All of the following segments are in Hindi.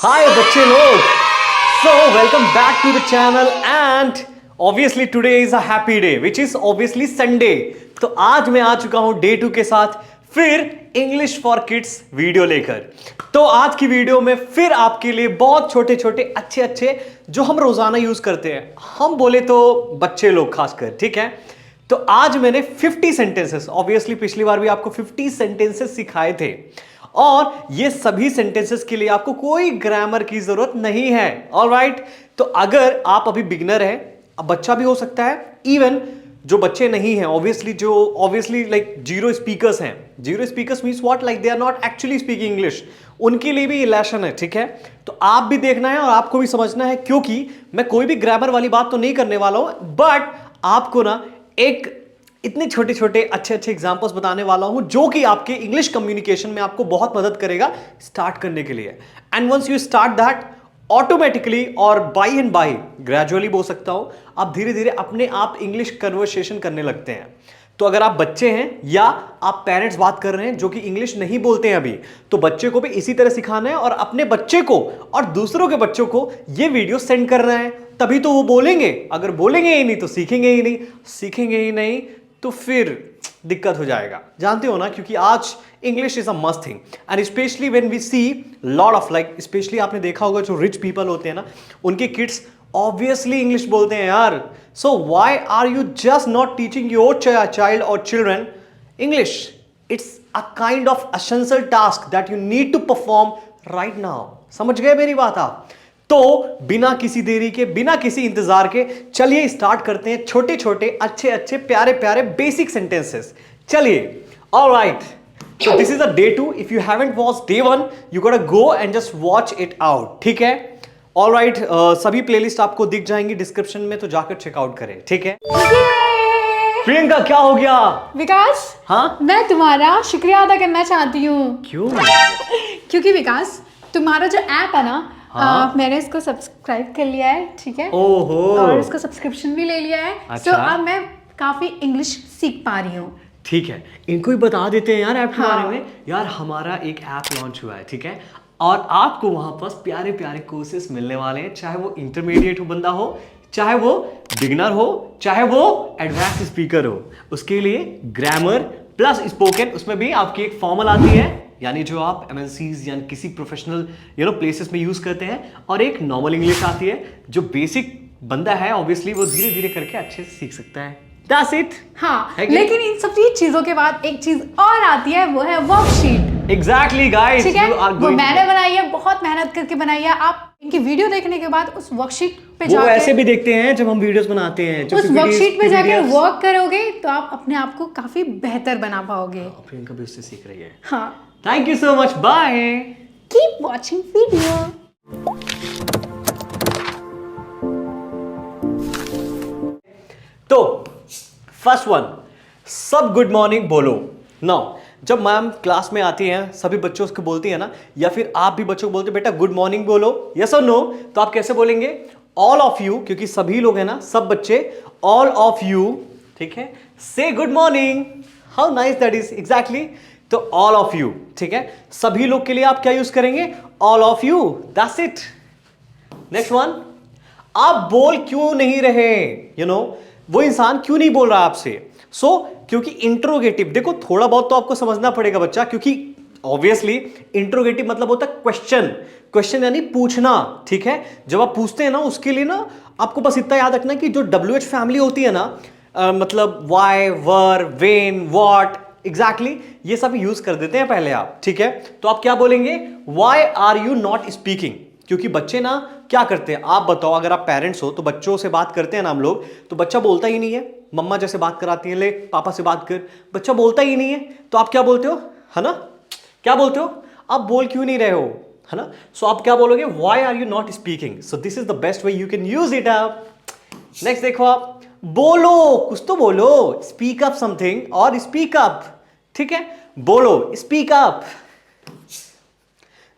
हाय बच्चे लोग, so welcome back to the channel and obviously today is a happy day which is obviously Sunday. तो आज मैं आ चुका हूं डे 2 के साथ फिर इंग्लिश फॉर किड्स वीडियो लेकर। तो आज की वीडियो में फिर आपके लिए बहुत छोटे छोटे अच्छे अच्छे जो हम रोजाना यूज करते हैं, हम बोले तो बच्चे लोग खासकर, ठीक है। तो आज मैंने 50 सेंटेंसेस, ऑब्वियसली पिछली बार भी आपको 50 सेंटेंसेस सिखाए थे और ये सभी सेंटेंसेस के लिए आपको कोई ग्रामर की जरूरत नहीं है। ऑलराइट, तो अगर आप अभी बिगिनर हैं, अब बच्चा भी हो सकता है, इवन जो बच्चे नहीं हैं, ऑब्वियसली लाइक जीरो स्पीकर्स हैं। Zero speakers means what, like they are not actually speaking English, उनके लिए भी ये लेसन है, ठीक है। तो आप भी देखना है और आपको भी समझना है, क्योंकि मैं कोई भी ग्रामर वाली बात तो नहीं करने वाला हूं, बट आपको ना एक इतने छोटे छोटे अच्छे अच्छे एग्जांपल्स बताने वाला हूं जो कि आपके इंग्लिश कम्युनिकेशन में आपको बहुत मदद करेगा स्टार्ट करने के लिए। And once you start that, automatically और बाई एंड बाई, ग्रेजुअली बोल सकता हूं, आप धीरे धीरे अपने आप इंग्लिश कन्वर्सेशन करने लगते हैं। तो अगर आप बच्चे हैं या आप पेरेंट्स बात कर रहे हैं जो कि इंग्लिश नहीं बोलते हैं अभी, तो बच्चे को भी इसी तरह सिखाना है और अपने बच्चे को और दूसरों के बच्चों को ये वीडियो सेंड करना है, तभी तो वो बोलेंगे। अगर बोलेंगे ही नहीं तो सीखेंगे ही नहीं, सीखेंगे ही नहीं तो फिर दिक्कत हो जाएगा, जानते हो ना। क्योंकि आज English is a must thing and specially when we see lot of, like specially आपने देखा होगा जो रिच पीपल होते हैं ना, उनके किड्स ऑब्वियसली इंग्लिश बोलते हैं यार। So why are you just not teaching your child और children English? It's a kind of essential task that you need to perform right now. समझ गए मेरी बात आप? तो बिना किसी देरी के, बिना किसी इंतजार के, चलिए स्टार्ट करते हैं छोटे छोटे अच्छे अच्छे प्यारे प्यारे बेसिक सेंटेंसेस। चलिए, alright, so this is a day 2. If you haven't watched day 1, you gotta go and just watch it out, ठीक है। ऑलराइट, सभी प्लेलिस्ट आपको दिख जाएंगी डिस्क्रिप्शन में, तो जाकर चेकआउट करें, ठीक है। प्रियंका, क्या हो गया? विकास, हाँ, मैं तुम्हारा शुक्रिया अदा करना चाहती हूँ। क्यों? क्योंकि विकास, तुम्हारा जो ऐप है ना, हाँ? मैंने इसको सब्सक्राइब कर लिया है, ठीक है। ओहो, और इसका सब्सक्रिप्शन भी ले लिया है। अच्छा। तो अब मैं काफी इंग्लिश सीख पा रही हूँ। ठीक है, इनको ही बता देते हैं यार ऐप के हाँ। बारे में। यार हमारा एक ऐप लॉन्च हुआ है, ठीक है, और आपको वहां पर प्यारे प्यारे कोर्सेस मिलने वाले हैं, चाहे वो इंटरमीडिएट हो बंदा हो, चाहे वो बिगिनर हो, चाहे वो एडवांस स्पीकर हो। उसके लिए ग्रामर प्लस स्पोकन, उसमें भी आपकी एक फॉर्मल आती है, यानी जो आप एमएनसीज या किसी प्रोफेशनल प्लेसेस में यूज करते हैं, और एक नॉर्मल इंग्लिश आती है जो बेसिक बंदा है ऑब्वियसली वो धीरे धीरे करके अच्छे से सीख सकता है। That's it. हाँ, लेकिन इन सब चीजों के बाद एक चीज और आती है, वो है वर्कशीट। Exactly, guys. ठीक है, You are वो going मैंने बनाई है, बहुत मेहनत करके बनाई है। आप इनकी वीडियो देखने के बाद उस वर्कशीट पे वो जाकर, ऐसे भी देखते हैं जब हम वीडियोस बनाते हैं, जो उस PPTs वर्कशीट पे जाकर PPTs वर्क करोगे तो आप अपने आप को काफी बेहतर बना पाओगे। प्रियंका भी उससे सीख रही है। हाँ, thank you so much, bye. Keep watching video. तो फर्स्ट वन, सब गुड मॉर्निंग बोलो। नाउ जब मैम क्लास में आती हैं, सभी बच्चों को बोलती है ना, या फिर आप भी बच्चों को बोलते बेटा गुड मॉर्निंग बोलो, यस और नो, तो आप कैसे बोलेंगे? ऑल ऑफ यू, क्योंकि सभी लोग हैं ना, सब बच्चे, ऑल ऑफ यू, ठीक है, से good morning. How nice that is, exactly. तो ऑल ऑफ यू, ठीक है, सभी लोग के लिए आप क्या यूज करेंगे? All of you, that's it. Next one, आप बोल क्यों नहीं रहे? वो इंसान क्यों नहीं बोल रहा आपसे? क्योंकि इंट्रोगेटिव, देखो थोड़ा बहुत तो आपको समझना पड़ेगा बच्चा, क्योंकि ऑब्वियसली इंट्रोगेटिव मतलब होता है क्वेश्चन। क्वेश्चन यानी पूछना, ठीक है। जब आप पूछते हैं ना, उसके लिए ना आपको बस इतना याद रखना कि जो WH फैमिली होती है ना, मतलब why, where, when, what, exactly, ये सब यूज कर देते हैं पहले आप, ठीक है। तो आप क्या बोलेंगे? Why are you not speaking? क्योंकि बच्चे ना क्या करते हैं, आप बताओ, अगर आप पेरेंट्स हो तो बच्चों से बात करते हैं ना हम लोग, तो बच्चा बोलता ही नहीं है। मम्मा जैसे बात कराती है, ले पापा से बात कर, बच्चा बोलता ही नहीं है। तो आप क्या बोलते हो, है ना, क्या बोलते हो? आप बोल क्यों नहीं रहे हो, है ना। सो आप क्या बोलोगे? Why are you not speaking? So this is the best way you can use it up. Next देखो, आप बोलो, कुछ तो बोलो, स्पीक अप समथिंग और स्पीक अप, ठीक है, बोलो, स्पीक अप,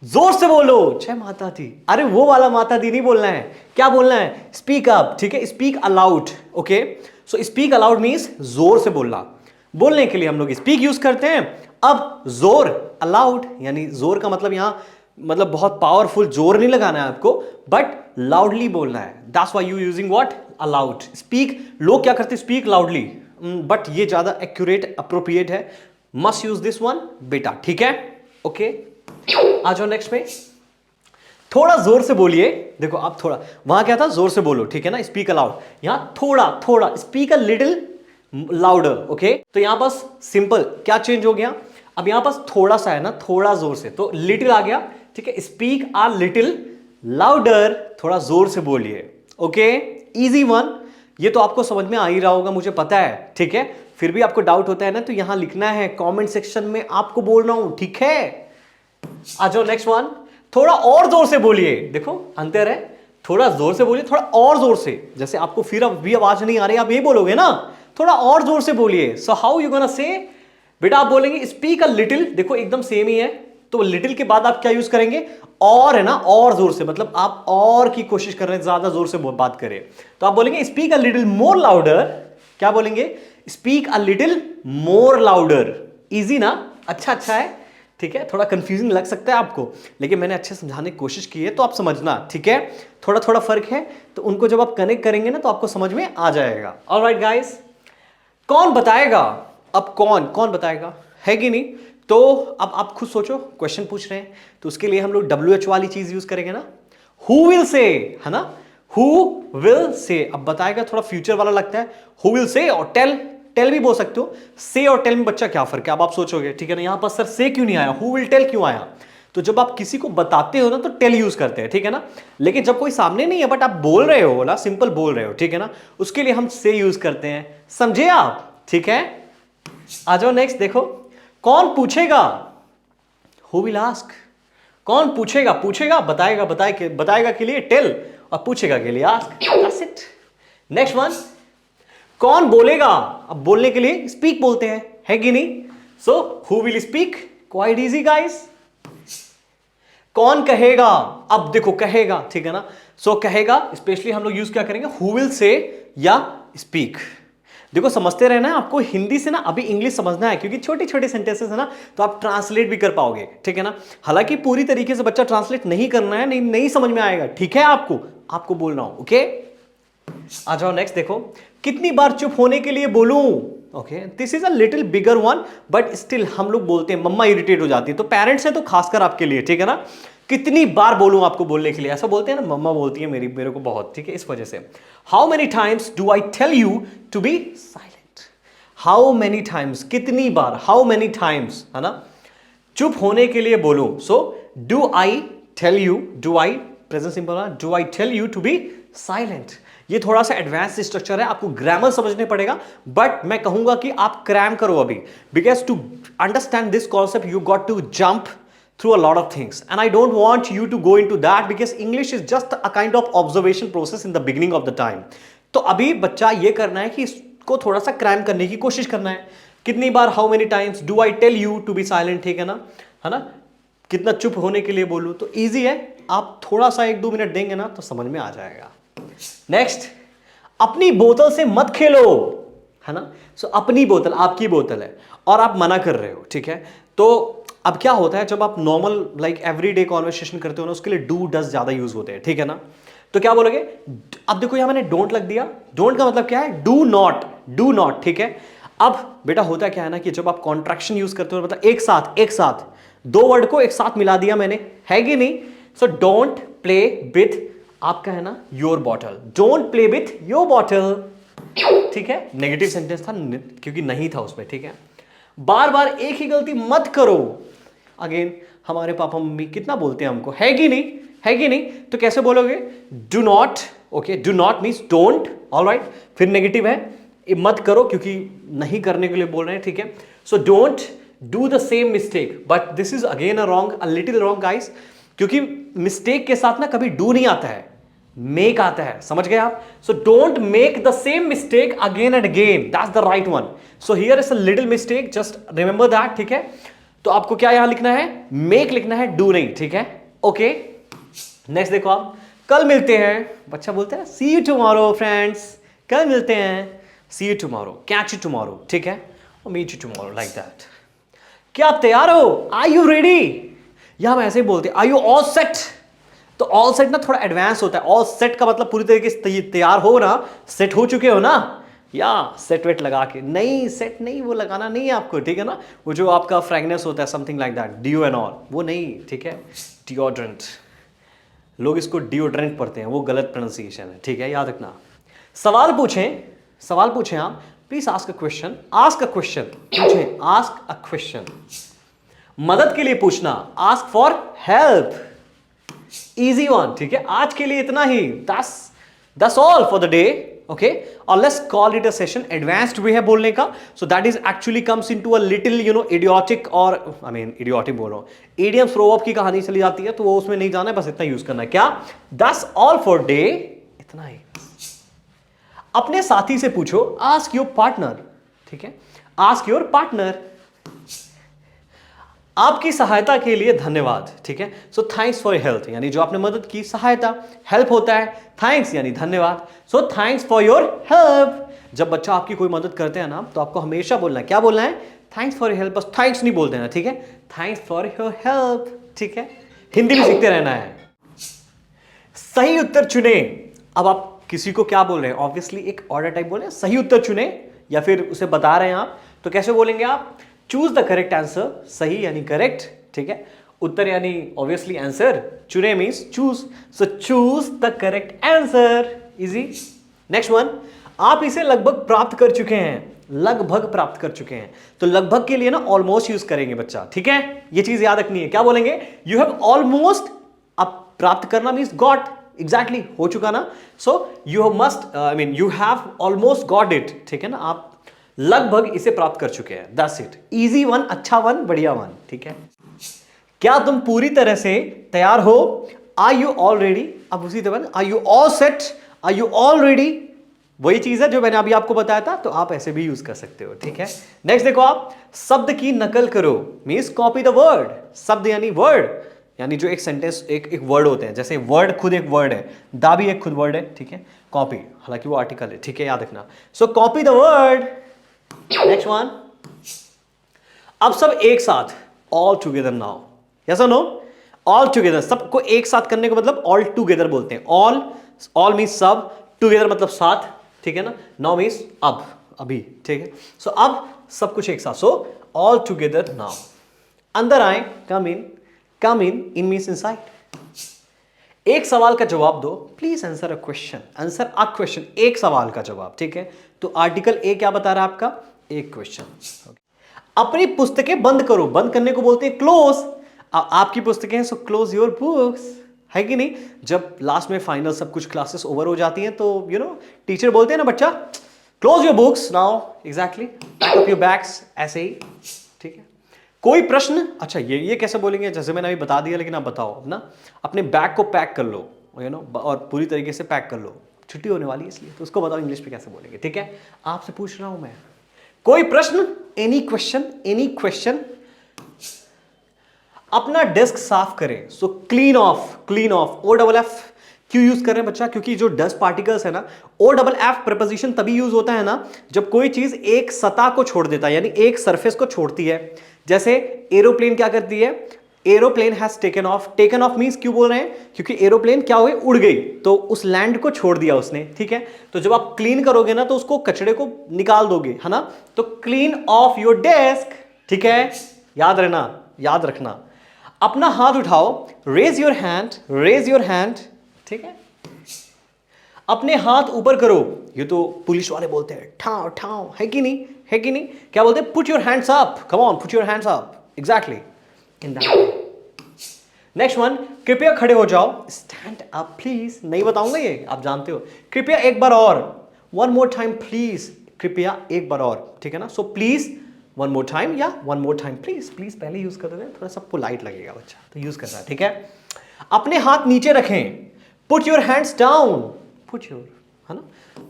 जोर से बोलो, जय माता दी। अरे वो वाला माता दी नहीं बोलना है, क्या बोलना है? स्पीक अप, ठीक है, speak allowed, okay. So speak allowed means जोर से बोलना। बोलने के लिए हम लोग स्पीक यूज करते हैं। अब जोर, अलाउड, यानी जोर का मतलब यहां मतलब बहुत पावरफुल जोर नहीं लगाना है आपको, बट लाउडली बोलना है। That's why you using what, allowed. Speak, लोग क्या करते हैं, स्पीक लाउडली, बट ये ज्यादा एक्यूरेट अप्रोप्रिएट है। मस्ट यूज दिस वन बेटा, ठीक है? ओके, आ जाओ नेक्स्ट में। थोड़ा जोर से बोलिए। देखो आप थोड़ा, वहां क्या था, जोर से बोलो, ठीक है ना, स्पीक अलाउड। यहां थोड़ा थोड़ा, speak a little louder. Okay, तो यहां पास सिंपल क्या चेंज हो गया, अब यहां पास थोड़ा सा है ना, थोड़ा जोर से, तो लिटिल आ गया, ठीक है। स्पीक अ लिटिल लाउडर, थोड़ा जोर से बोलिए। ओके, इजी वन, ये तो आपको समझ में आ ही रहा होगा, मुझे पता है, ठीक है। फिर भी आपको डाउट होता है ना, तो यहां लिखना है कमेंट सेक्शन में, आपको बोल रहा हूं, ठीक है। आ जाओ नेक्स्ट वन। थोड़ा और जोर से बोलिए, देखो अंतर है, थोड़ा जोर से बोलिए, थोड़ा और जोर से। जैसे आपको फिर अब भी आवाज नहीं आ रही, आप ये बोलोगे ना, थोड़ा और जोर से बोलिए। So how you gonna say, बेटा आप बोलेंगे स्पीक अ लिटिल, देखो एकदम सेम ही है, तो लिटिल के बाद आप क्या यूज करेंगे, और, है ना, और जोर से, मतलब आप और की कोशिश कर रहे हैं, ज्यादा जोर से बात करें, तो आप बोलेंगे speak a little more louder. क्या बोलेंगे, speak a little more louder. Easy ना, अच्छा है, ठीक है। थोड़ा कंफ्यूजिंग लग सकता है आपको, लेकिन मैंने अच्छे समझाने की कोशिश की है, तो आप समझना, ठीक है। थोड़ा थोड़ा फर्क है, तो उनको जब आप कनेक्ट करेंगे ना, तो आपको समझ में आ जाएगा। ऑलराइट गाइस, कौन बताएगा, अब कौन कौन बताएगा, है कि नहीं? तो अब आप खुद सोचो, क्वेश्चन पूछ रहे हैं, तो उसके लिए हम लोग WH वाली चीज यूज करेंगे ना, हु विल से, है ना, हु विल से। अब बताएगा थोड़ा फ्यूचर वाला लगता है, हु विल से, और टेल, टेल भी बोल सकते हो। से और टेल में बच्चा क्या फर्क है, अब आप सोचोगे, ठीक है ना। यहां पर सर से क्यों नहीं आया, हु विल टेल क्यों आया? तो जब आप किसी को बताते हो ना, तो टेल यूज करते हैं, ठीक है ना। लेकिन जब कोई सामने नहीं है, बट आप बोल रहे हो ना, सिंपल बोल रहे हो, ठीक है ना, उसके लिए हम से यूज करते हैं, समझे आप, ठीक है। आ जाओ नेक्स्ट, देखो कौन पूछेगा, हु विल आस्क। कौन पूछेगा, पूछेगा, बताएगा, बताएगा के लिए टेल, और पूछेगा के लिए ask, that's it. Next one, कौन बोलेगा, अब बोलने के लिए स्पीक बोलते हैं, है कि नहीं? So who will speak, quite easy guys. कौन कहेगा, अब देखो कहेगा, ठीक है ना। सो कहेगा स्पेशली हम लोग यूज क्या करेंगे, हु विल से या स्पीक। देखो समझते रहना है आपको, हिंदी से ना अभी इंग्लिश समझना है, क्योंकि छोटे छोटे सेंटेंसेस है ना, तो आप ट्रांसलेट भी कर पाओगे, ठीक है ना। हालांकि पूरी तरीके से बच्चा ट्रांसलेट नहीं करना है, नहीं समझ में आएगा, ठीक है, आपको बोलना हो, ओके। आ जाओ नेक्स्ट, देखो कितनी बार चुप होने के लिए बोलूं। Okay, this is a little bigger one, but still हम लोग बोलते हैं, मम्मा इरिटेट हो जाती है, तो पेरेंट्स है तो खासकर आपके लिए, ठीक है ना। कितनी बार बोलूं आपको बोलने के लिए, ऐसा बोलते हैं ना, मम्मा बोलती है मेरे को बहुत, ठीक है, इस वजह से। How many times do I tell you to be silent. How many times, कितनी बार, हाउ मेनी टाइम्स, है ना, चुप होने के लिए बोलूं। So do I tell you, do I present simple, do I tell you to be silent. ये थोड़ा सा एडवांस स्ट्रक्चर है, आपको ग्रामर समझने पड़ेगा, बट मैं कहूंगा कि आप क्रैम करो अभी, because to understand this concept you got to jump through a lot of things, and I don't want you to go into that because English is just a kind of observation process in the beginning of the time. तो अभी बच्चा ये करना है कि इसको थोड़ा सा क्रैम करने की कोशिश करना है। कितनी बार, how many times do I tell you to be silent, ठीक है ना, कितना चुप होने के लिए बोलूं, तो इजी है, आप थोड़ा सा 1-2 मिनट देंगे ना, तो समझ में आ जाएगा। नेक्स्ट, अपनी बोतल से मत खेलो, है ना। सो अपनी बोतल, आपकी बोतल है और आप मना कर रहे हो, ठीक है। तो अब क्या होता है, जब आप नॉर्मल लाइक एवरीडे कॉन्वर्सेशन करते हो ना, उसके लिए डू डज ज्यादा यूज होते हैं, ठीक है ना। तो क्या बोलोगे, अब देखो यहां मैंने डोंट लग दिया, डोंट का मतलब क्या है, डू नॉट, ठीक है। अब बेटा होता क्या है ना, कि जब आप कॉन्ट्रैक्शन यूज करते हो, मतलब एक साथ 2 वर्ड को एक साथ मिला दिया मैंने, है कि नहीं। सो डोंट प्ले विथ, आपका है ना, your bottle, don't play with your bottle, ठीक है। नेगेटिव सेंटेंस था क्योंकि नहीं था उसमें, ठीक है। बार बार एक ही गलती मत करो, अगेन हमारे पापा मम्मी कितना बोलते हैं हमको, है कि नहीं, तो कैसे बोलोगे, do not, okay, do not means don't, alright. फिर नेगेटिव है, मत करो, क्योंकि नहीं करने के लिए बोल रहे हैं, ठीक है। So don't do the same mistake, but this is again a little wrong guys, क्योंकि मिस्टेक के साथ ना कभी डू नहीं आता है, मेक आता है, समझ गए आप। So don't make the same mistake again and again, that's the right one. So here is a little mistake, just remember that, ठीक है। तो आपको क्या यहां लिखना है, मेक लिखना है, डू नहीं, ठीक है, ओके। नेक्स्ट देखो आप, कल मिलते हैं, बच्चा बोलते हैं सी यू टुमारो फ्रेंड्स, कल मिलते हैं, see you tomorrow, catch you tomorrow, ठीक है, और meet you tomorrow, like that. क्या आप तैयार हो, आर यू रेडी? या हम ऐसे ही बोलते हैं आर यू ऑल सेट। तो ऑल सेट ना थोड़ा एडवांस होता है, ऑल सेट का मतलब पूरी तरीके से तैयार हो ना, सेट हो चुके हो ना, या सेट वेट लगा के नहीं, सेट नहीं, वो लगाना नहीं है आपको, ठीक है ना। वो जो आपका फ्रेगनेंस होता है something like that, deo and all, वो नहीं, ठीक है। डिओड्रेंट, लोग इसको डिओड्रेंट पढ़ते हैं, वो गलत प्रोनाउंसिएशन है, ठीक है, याद रखना। सवाल पूछें आप, please ask a question, ask a question, पूछें, आस्क अ क्वेश्चन, मदद के लिए पूछना, ask for help, easy one, ठीक है। आज के लिए इतना ही, that's all for the day, okay, or let's call it a session। advanced way है बोलने का, so that is actually comes into a little idiotic, और idiotic बोल रहा हूँ, idiom throw up की कहानी चली जाती है, तो वो उसमें नहीं जाना है, बस इतना यूज करना है। क्या? that's all for day, इतना ही। अपने साथी से पूछो, आस्क योर पार्टनर, ठीक है, आस्क योर पार्टनर, आपकी सहायता के लिए धन्यवाद, ठीक है। सो थैंक्स फॉर हेल्प, यानी जो आपने मदद की, सहायता, हेल्प होता है, थैंक्स यानी धन्यवाद, so thanks for your help. जब बच्चा आपकी कोई मदद करते हैं ना, तो आपको हमेशा बोलना है, क्या बोलना है? थैंक्स फॉर योर हेल्प, बस थैंक्स नहीं बोलते हैं, ठीक है, थैंक्स फॉर योर हेल्प, ठीक है। हिंदी भी सीखते रहना है। सही उत्तर चुने, अब आप किसी को क्या बोल रहे हैं? ऑब्वियसली एक ऑर्डर टाइप बोले, सही उत्तर चुने, या फिर उसे बता रहे हैं आप, तो कैसे बोलेंगे आप? चूज द करेक्ट आंसर, सही यानी करेक्ट, ठीक है, उत्तर यानी ऑब्वियसली आंसर, चुने means choose, so choose the correct answer, easy. Next one, आप इसे लगभग प्राप्त कर चुके हैं, लगभग प्राप्त कर चुके हैं, तो लगभग के लिए ना ऑलमोस्ट यूज करेंगे बच्चा, ठीक है, ये चीज याद रखनी है। क्या बोलेंगे? यू हैव ऑलमोस्ट, अब प्राप्त करना मीन्स गॉट, एग्जैक्टली हो चुका ना, so you must, you have almost got it, ठीक है ना, आप लगभग इसे प्राप्त कर चुके हैं, दैट्स इट, इजी वन, अच्छा वन, बढ़िया वन, ठीक है। क्या तुम पूरी तरह से तैयार हो? Are you all ready? अब उसी तरह are you all set, are you all ready, वही चीज है जो मैंने अभी आपको बताया था, तो आप ऐसे भी यूज कर सकते हो, ठीक है। नेक्स्ट देखो आप, शब्द की नकल करो मीन्स कॉपी द वर्ड, शब्द यानी वर्ड, यानी जो एक सेंटेंस, एक वर्ड होते हैं, जैसे वर्ड खुद एक वर्ड है, दा भी एक खुद वर्ड है, ठीक है, कॉपी हालांकि वो आर्टिकल है, ठीक है, याद रखना, सो copy the word. Next one, अब सब एक साथ, ऑल टुगेदर नाउ, यस और नो? ऑल टुगेदर, सबको एक साथ करने को मतलब ऑल टुगेदर बोलते हैं, ऑल मीन्स सब, टुगेदर मतलब साथ, ठीक है ना, नाउ मीन्स अब, अभी, ठीक है, सो अब सब कुछ एक साथ, सो ऑल टुगेदर नाउ। अंदर आए, कम इन मीन्स इनसाइड। एक सवाल का जवाब दो, please answer a question, answer a question, एक सवाल का जवाब, ठीक है, तो आर्टिकल ए क्या बता रहा है आपका? एक क्वेश्चन। अपनी पुस्तकें बंद करो, बंद करने को बोलते हैं क्लोज, आपकी पुस्तकें हैं, सो क्लोज योर बुक्स, है कि नहीं? जब लास्ट में फाइनल सब कुछ क्लासेस ओवर हो जाती हैं, तो टीचर बोलते हैं ना, बच्चा close your books now, exactly, pack up your bags, ऐसे ही, ठीक है। कोई प्रश्न? अच्छा, ये कैसे बोलेंगे? जैसे मैंने अभी बता दिया, लेकिन आप बताओ अब ना, अपने बैग को पैक कर लो, और पूरी तरीके से पैक कर लो, छुट्टी होने वाली है इसलिए, तो उसको बताओ इंग्लिश में कैसे बोलेंगे, ठीक है, आपसे पूछ रहा हूं मैं। कोई प्रश्न? Any question. अपना डेस्क साफ करें, so clean off, O double F क्यों यूज कर रहे हैं बच्चा? क्योंकि जो डस्ट पार्टिकल्स है ना, ओ डबल एफ प्रीपोजिशन तभी यूज होता है ना, जब कोई चीज एक सतह को छोड़ देता है, यानी एक सरफेस को छोड़ती है। जैसे एरोप्लेन क्या करती है? Aeroplane has taken of means क्यों बोल रहे हैं? क्योंकि एरोप्लेन क्या हो गई? उड़ गई, तो उस लैंड को छोड़ दिया उसने, ठीक है। तो जब आप क्लीन करोगे ना, तो उसको कचड़े को निकाल दोगे, है ना, तो क्लीन ऑफ योर डेस्क, ठीक है, याद रखना। अपना हाथ उठाओ, रेज योर हैंड, ठीक है। अपने हाथ ऊपर करो, ये तो पुलिस वाले बोलते हैं, ठाव, है कि नहीं? क्या बोलते हैं? Put your hands up, come on, put your hands up, exactly, in that way. Next one, कृपया खड़े हो जाओ, स्टैंड अप प्लीज, नहीं बताऊंगा ये, आप जानते हो। कृपया एक बार और, वन मोर टाइम प्लीज, कृपया एक बार और, ठीक है ना, so please one more time, या वन मोर टाइम प्लीज पहले यूज कर देते हैं, थोड़ा सा पोलाइट लगेगा बच्चा, तो यूज कर रहा है, ठीक है। अपने हाथ नीचे रखें, पुट योर हैंड्स डाउन, है ना,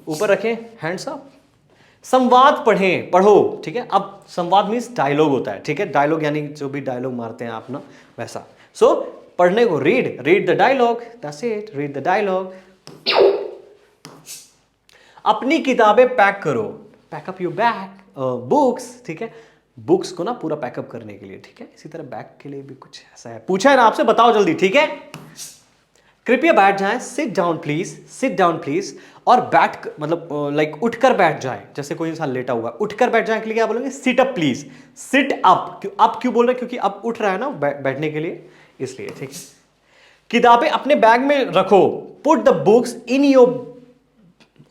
ऊपर रखें, हैंड्स अप। संवाद पढ़ो, ठीक है। अब संवाद मीन्स डायलॉग होता है, ठीक है, डायलॉग यानी जो भी डायलॉग मारते हैं आप ना, वैसा। सो पढ़ने को read the dialogue, that's it, read the dialogue. अपनी किताबें पैक करो, pack up your bag, books, ठीक है, बुक्स को ना पूरा पैकअप करने के लिए, ठीक है। इसी तरह बैग के लिए भी कुछ ऐसा है, पूछा है ना आपसे, बताओ जल्दी, ठीक है। कृपया बैठ जाएं, sit down please, sit down please. और बैठ मतलब लाइक उठकर बैठ जाएं, जैसे कोई इंसान लेटा हुआ, उठकर बैठ जाए के लिए क्या बोलेंगे, sit up please, sit up. क्यों अप क्यों बोल रहे हैं, क्योंकि अब उठ रहा है ना बैठने के लिए, इसलिए, ठीक है। किताबें अपने बैग में रखो, put the books in your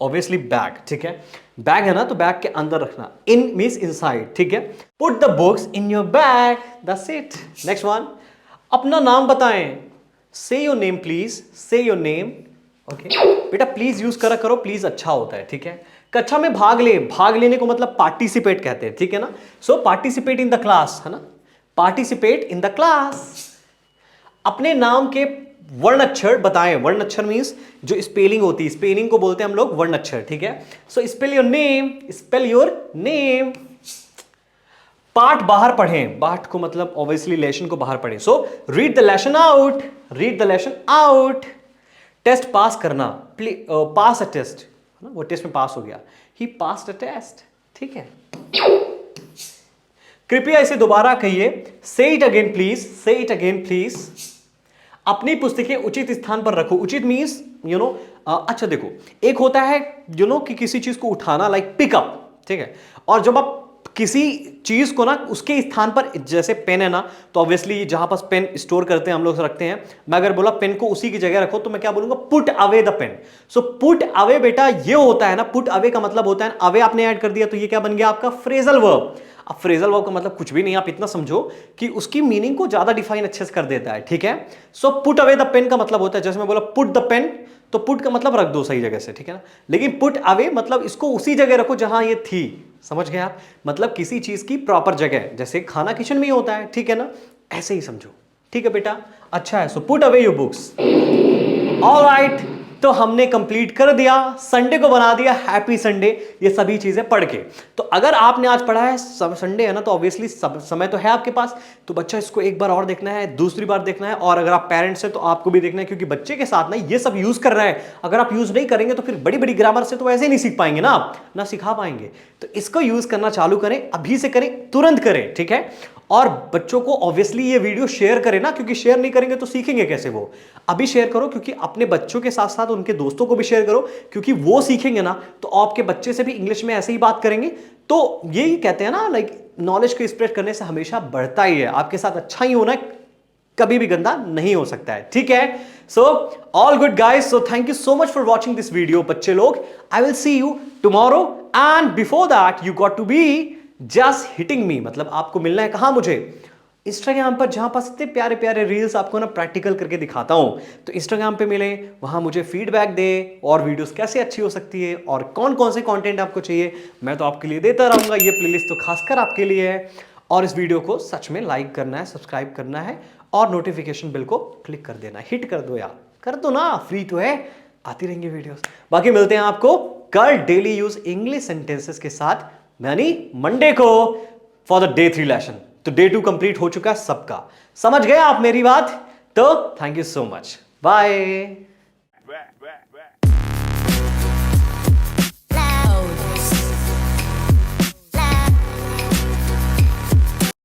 obviously bag, ठीक है। बैग है ना तो बैग के अंदर रखना, इन मींस इनसाइड, ठीक है। Put the books in your bag, that's it. Next one, अपना नाम बताएं, से योर नेम प्लीज, से योर नेम, ओके। बेटा प्लीज यूज करा करो, प्लीज अच्छा होता है, ठीक है। कक्षा में भाग ले, भाग लेने को मतलब पार्टिसिपेट कहते हैं, ठीक है ना। सो पार्टिसिपेट इन द क्लास, है ना, पार्टिसिपेट इन द क्लास। अपने नाम के वर्ण अक्षर बताएं, वर्ण अक्षर मींस जो स्पेलिंग होती है, स्पेलिंग को बोलते हैं हम लोग वर्ण अक्षर, ठीक है। So spell your name, spell your name. पाठ बाहर पढ़ें, पाठ को मतलब ऑब्वियसली लेसन को बाहर पढ़ें। So read the lesson out, read the lesson out. Test pass करना, पास अ टेस्ट, है ना, वो टेस्ट में पास हो गया, ही पास्ड अ टेस्ट, ठीक है। कृपया इसे दोबारा कहिए, से इट अगेन प्लीज, से इट अगेन प्लीज। अपनी पुस्तकें उचित स्थान पर रखो, उचित मीन्स यू नो, अच्छा देखो, एक होता है यू नो कि किसी चीज को उठाना, लाइक पिकअप, ठीक है। और जब आप किसी चीज को ना उसके स्थान पर, जैसे पेन है ना, तो ऑब्वियसली जहां पास पेन स्टोर करते हैं हम लोग रखते हैं, मैं अगर बोला पेन को उसी की जगह रखो तो मैं क्या बोलूंगा, put away the pen. So put away बेटा ये होता है ना, पुट अवे का मतलब होता है, अवे आपने ऐड कर दिया तो ये क्या बन गया आपका फ्रेजल वर्ब। अब फ्रेजल वर्ब का मतलब कुछ भी नहीं, आप इतना समझो कि उसकी मीनिंग को ज्यादा डिफाइन अच्छे से कर देता है, ठीक है। So put away the pen का मतलब होता है, जैसे मैं बोला पुट द पेन, तो पुट का मतलब रख दो सही जगह से, ठीक है ना। लेकिन पुट अवे मतलब इसको उसी जगह रखो जहां ये थी, समझ गए आप, मतलब किसी चीज की प्रॉपर जगह, जैसे खाना किचन में ही होता है, ठीक है ना, ऐसे ही समझो, ठीक है बेटा। अच्छा है, so put away your books. Alright, तो हमने कंप्लीट कर दिया, संडे को बना दिया हैप्पी संडे, ये सभी चीजें पढ़ के। तो अगर आपने आज पढ़ा है, संडे है ना, तो ऑब्वियसली समय तो है आपके पास, तो बच्चा इसको एक बार और देखना है, दूसरी बार देखना है, और अगर आप पेरेंट्स हैं तो आपको भी देखना है, क्योंकि बच्चे के साथ ना ये सब यूज कर रहा है। अगर आप यूज नहीं करेंगे तो फिर बड़ी बड़ी ग्रामर से तो ऐसे ही नहीं सीख पाएंगे ना, ना सिखा पाएंगे। तो इसको यूज करना चालू करें, अभी से करें, तुरंत करें, ठीक है। और बच्चों को ऑब्वियसली ये वीडियो शेयर करें ना, क्योंकि शेयर नहीं करेंगे तो सीखेंगे कैसे वो। अभी शेयर करो, क्योंकि अपने बच्चों के साथ साथ उनके दोस्तों को भी शेयर करो, क्योंकि वो सीखेंगे ना तो आपके बच्चे से भी इंग्लिश में ऐसे ही बात करेंगे। तो यही कहते हैं ना, लाइक नॉलेज को स्प्रेड करने से हमेशा बढ़ता ही है, आपके साथ अच्छा ही होना है, कभी भी गंदा नहीं हो सकता है, ठीक है। So all good guys, so thank you so much for watching this video बच्चे लोग। I will see you tomorrow, and before that you got to be just hitting me, मतलब आपको मिलना है कहां, मुझे इंस्टाग्राम पर, जहां पास इतने प्यारे प्यारे रील्स आपको ना प्रैक्टिकल करके दिखाता हूं। तो इंस्टाग्राम पे मिले, वहां मुझे फीडबैक दे, और वीडियोस कैसे अच्छी हो सकती है और कौन कौन से कंटेंट आपको चाहिए, मैं तो आपके लिए देता रहूंगा। ये प्लेलिस्ट तो खासकर आपके लिए है। और इस वीडियो को सच में लाइक करना है, सब्सक्राइब करना है, और नोटिफिकेशन बिल को क्लिक कर देना, हिट कर दो यार, कर दो ना, फ्री तो है, आती रहेंगी वीडियोस। बाकी मिलते हैं आपको कल डेली यूज इंग्लिश सेंटेंसेस के साथ, यानी मंडे को, फॉर द डे 3 लेसन। तो डे 2 कंप्लीट हो चुका है सबका, समझ गए आप मेरी बात। तो thank you so much, bye.